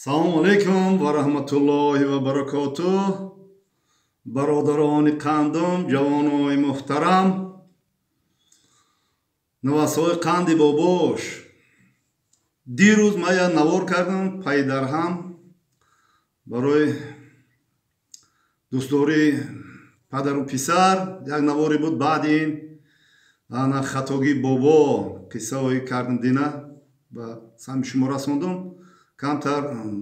салому алейкум ва раҳматуллоҳи ва баракотуҳ. бародарони қандум, ҷавонони муҳтарам, навасҳои қанди бобош, дирӯз ман як навор кардам пайдарҳам барои дӯстдории падару писар. Як навори буд баъди ин хатогии бобо қиссаҳои кардам дина ба сами шумо расондум. камтар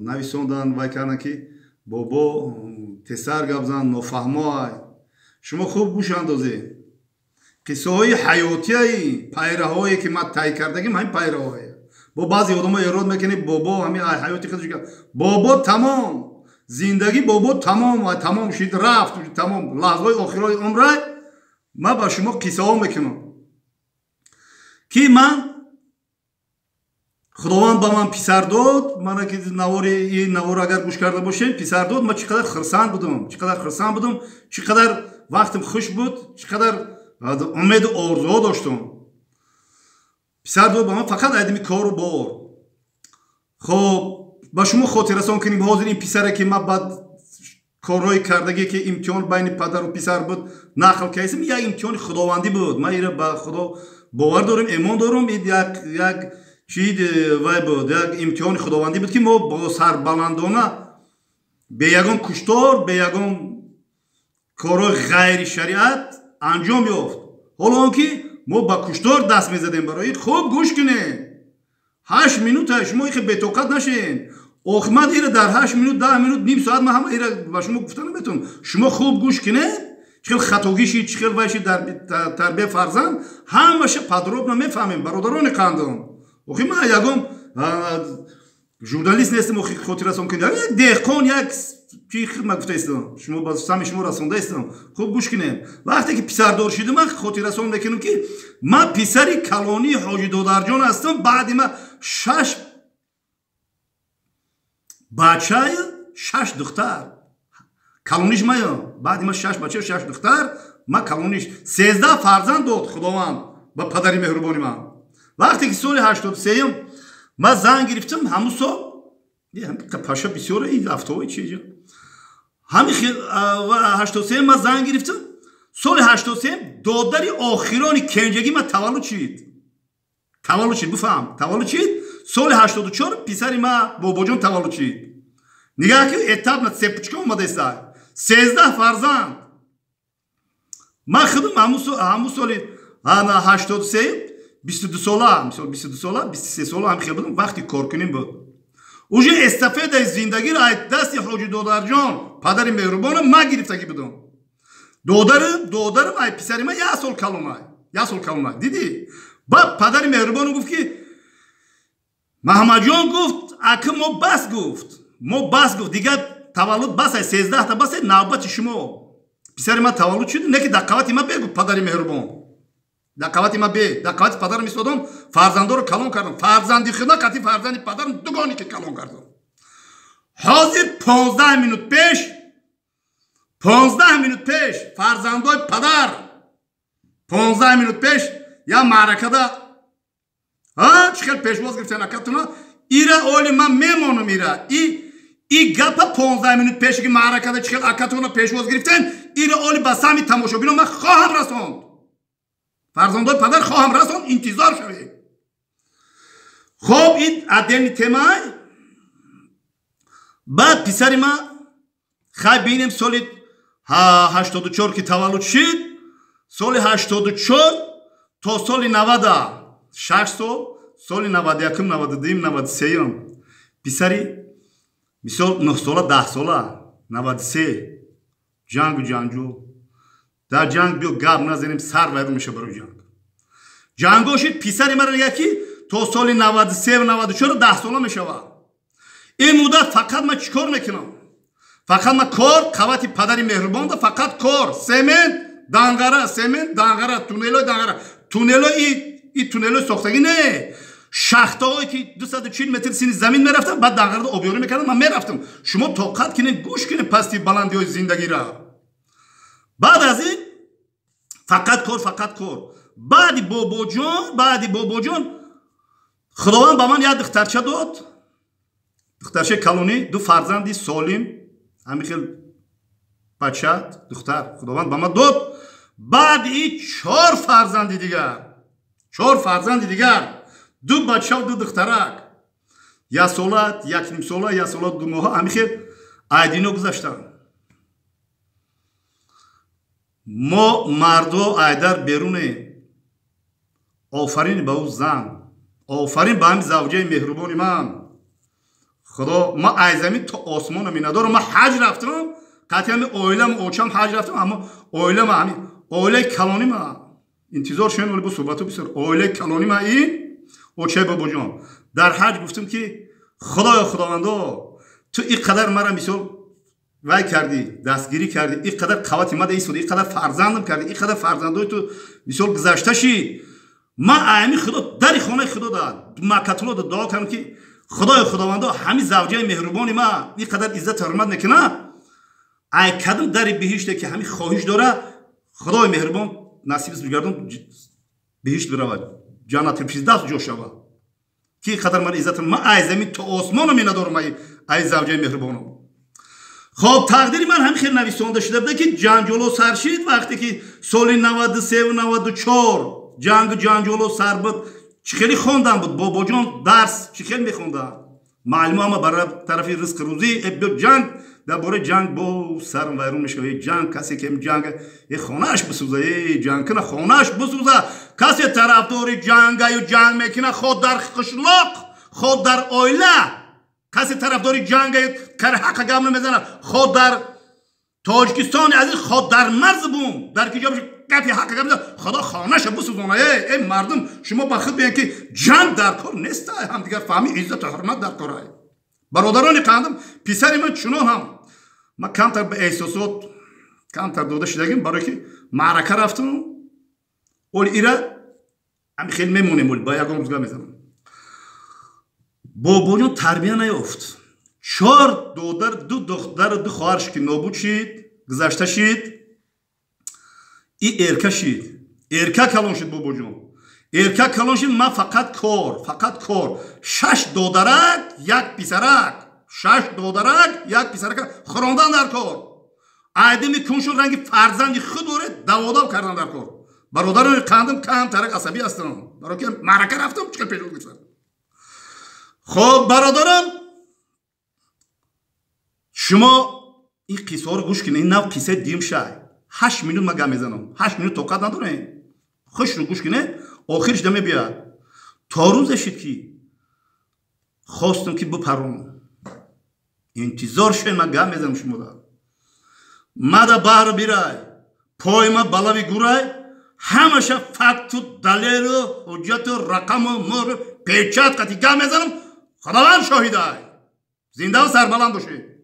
нависондан вай кардам ки бобо тесар гап зан нофаҳмоай. шумо хуб гӯш андозӣ. қиссаҳои ҳаётияи пайраҳое ки ман тай кардагим ҳамин пайраҳое. бо баъзе одамо эрод мекунӣ бобо ҳамин ҳаёти худаш бобо тамом зиндагӣ бобо тамом шид рафт тамом лаҳзаҳои охирои умрай. ман ба шумо қиссаҳо мекунам ки ман худованд ба ман писар дод. мана ки ин навор агар гӯш карда бошем писар дод. ман чӣ қадар хурсанд будам, чӣ қадар вақтам хуш буд, чӣ қадар умеду орзуҳо доштам. писар дод ба ман фақат айдами кору бор. хоб ба шумо хотиррасон кунем ҳозир ин писаре ки ман баъд корҳои кардагие ки имтиҳон байни падару писар буд нақл кардам, як имтиҳони худовандӣ буд. ман ира ба худо бовар дорам, эмон дорам. як чид вай буд, як имтиҳони худовандӣ буд ки мо бо сарбаландона бе ягон куштор, бе ягон корҳои ғайри шариат анҷом ёфт. ҳоло он ки мо ба куштор даст мезадем барои хуб гӯш кунед. 8 минута шумо ихе бетоқат нашед. охмад ира дар 8 минут 10 минут ним соат ман ҳама ира ба шумо гуфта наметавонам. шумо хуб гӯш кунед. чӣ хел хатогӣ шид, чӣ хел вай шид дар тарбияи фарзанд ҳамаша подробно мефаҳмем. бародарони қандум, охи ман ягон журналист нестам. охи хотиррасон кунед як деҳқон, як чӣ хидмат гуфта истам. шумо ба сами шумо расонда истам. хуб гӯш кунед. вақте ки писардор шидам ман хотиррасон мекунам ки ман писари калонии ҳоҷи додарҷон ҳастам. баъди ман 6 бачаю 6 духтар. калониш мая баъди ман 6 бачаю 6 духтар. ман калониш 13 фарзанд дод худованд ба падари меҳрубони ман. вақте ки соли 83 ман зан гирифтам, ҳамун сол паша бисёр афтои чиҷа ҳамин 83 ман зан гирифтам. соли 83 додари охирони кенҷагӣ ман таваллуд шид. буфаҳм таваллуд шид. соли 84 писари ман бобоҷон таваллуд шид. нигаҳ ки этап на цепочка омадеста 13 фарзанд. ман худам ҳамун соли 83 22 сола, мисол 22 сола, 23 сола ҳам хел будам. вақти коркуним буд. уже эстафедаи зиндагиро аз дасти ҳоҷи додарҷон падари меҳрубонам ман гирифтагӣ будам. додарам ай писари ман 1 сол калонай. дидӣ? ба падари меҳрубонам гуфт ки маҳмадҷон гуфт ака мо бас гуфт дигар таваллуд бас ай 13 та бас ай навбати шумо. писари ман таваллуд шуд. не ки даққавати ман бегу падари меҳрубон. даққавати ман бе. даққавати падарам истодам. фарзандоро калон кардам. фарзанди худо қати фарзанди падарам дугони ки калон кардам. ҳозир 15 минут пеш фарзандои падар 15 минут пеш я маъракада чӣ хел пешвоз гирифтан акатуна ира оли ман мемонам. и гапа 15 минут пеши ки маъракада чӣ хел акатуна пешвоз гирифтан ира оли ба сами тамошобинон ман хоҳам расонд. фарзандои падар хоҳам расон. интизор шавед. хоб ин отдельни темаи. баъд писари ман хай бинем соли 84 ки таваллуд шид. соли 84 то соли 96 сол, соли 91 92 93 писари мисол 9 сола 10 сола 93 ҷангу ҷанҷу дар ҷанг биё гап назанем сар вайрон меша барои ҷанго шид. писари мара мегӯяд ки то соли 93 94 10 сола мешавад. ин муддат фақат ман чӣ кор мекунам? фақат ман кор қавати падари меҳрубонда фақат кор семент данғара тунелои данғара и тунелои сохтагӣ не шахтаҳое ки 240 метр сини замин мерафтам. баъд данғарада обёрӣ мекардам. ман мерафтам. шумо тоқат кунед гӯш кунед пасти баландиҳои зиндагиро. баъд аз ин фақат кор. баъди бобоҷон худованд ба ман як духтарча дод. دخترش کلونی دو فرزندی سالم همین خیلی بچه دختر خداوند به ما داد. بعد این 4 فرزندی دیگر 4 فرزندی دیگر دو بچه و دو دخترک 1 ساله 1 نیم ساله 1 ساله 2 ماه همین خیلی ایدینو گذاشتن. ما مردو ایدر بیرونه آفرین به او زن آفرین به همین زوجه مهربانی من خدا. ما ایزمی تا آسمان می ندارم. ما حج رفتم قطعا همین اویلم اوچم حج رفتم اما اویلم همین اویله کلانی ما انتظار شدن ولی با صحبتو بسیار اویله کلانی ما این اوچه بابا جان در حج گفتم که خدایا خداوندا تو اینقدر مرا مثال وای کردی دستگیری کردی اینقدر قوت مده ایستاد اینقدر فرزندم کردی اینقدر فرزندای تو مثال گذشته شی ما ایمی خدا در خانه خدا داد مکتلو دعا کردم که خدای خداوندا همین زوجه مهربانی ما اینقدر عزت حرمت نکنه ای کدام در بهشت که همین خواهش داره خدای مهربان نصیبش بگردم بهشت برود جنت الفردوس جو شود کی قدر من عزت ما ای زمین تو آسمان می ندارم ای زوجه مهربانم. خب تقدیر من همین خیلی نویسنده شده بوده که جنگ جلو سر شد وقتی که سال 93 و 94 جنگ جلو سر بود چه خیلی خوندم بود بابا جان درس چه خیلی میخوندم معلومه اما برای طرفی رزق روزی جنگ درباره جنگ با سرم ویرون میشه. جنگ کسی که جنگ خانهش بسوزه جنگ کنه خانهش بسوزه کسی طرفدار جنگ یا جنگ میکنه خود در قشلاق خود در اویله کسی طرفدار جنگ کار حق گام نمیزنه خود در تاجیکستان از خود در مرز بوم در کی جا گپی حق گام خدا خانهش بسوزونه. ای مردم شما با خود ببین که جنگ در کار نیست هم دیگر فهمی عزت و حرمت در کاره. برادران قندم پسر من چنان هم ما کمتر به احساسات کمتر داده شدگیم برای که معرکه رفتم اول ایره هم خیلی میمونیم ولی با یکم روزگار میزنم بابا جان تربیه نیافت 4 دختر 2 دختر 2 خواهرش که نابود شد گذشته شد این ارکه شد ارکه کلان شد بابا جان ارکه کلان شد. من فقط کار 6 دخترک 1 پسرک 6 دخترک 1 پسرک خواندن در کار ایدمی کنشون رنگ فرزندی خود داره دوادم کردن در کار. برادران قندم کم ترک عصبی هستن برای که معرکه رفتم چکل پیش گفتن. خب برادران شما این قصه رو گوش کنید این نو قصه دیم شای 8 میلیون ما گم میزنم 8 میلیون طاقت نداره خوش رو گوش کنید آخرش دمه بیاد تا روز شد که خواستم که بپرم انتظار شد ما گم میزنم شما دا مادا بار بیرای پای ما بلاوی گورای همشه فکت و دلیل و حجت و رقم و مر پیچات قطعی گم میزنم خداوند شاهده زنده و سربلند باشه.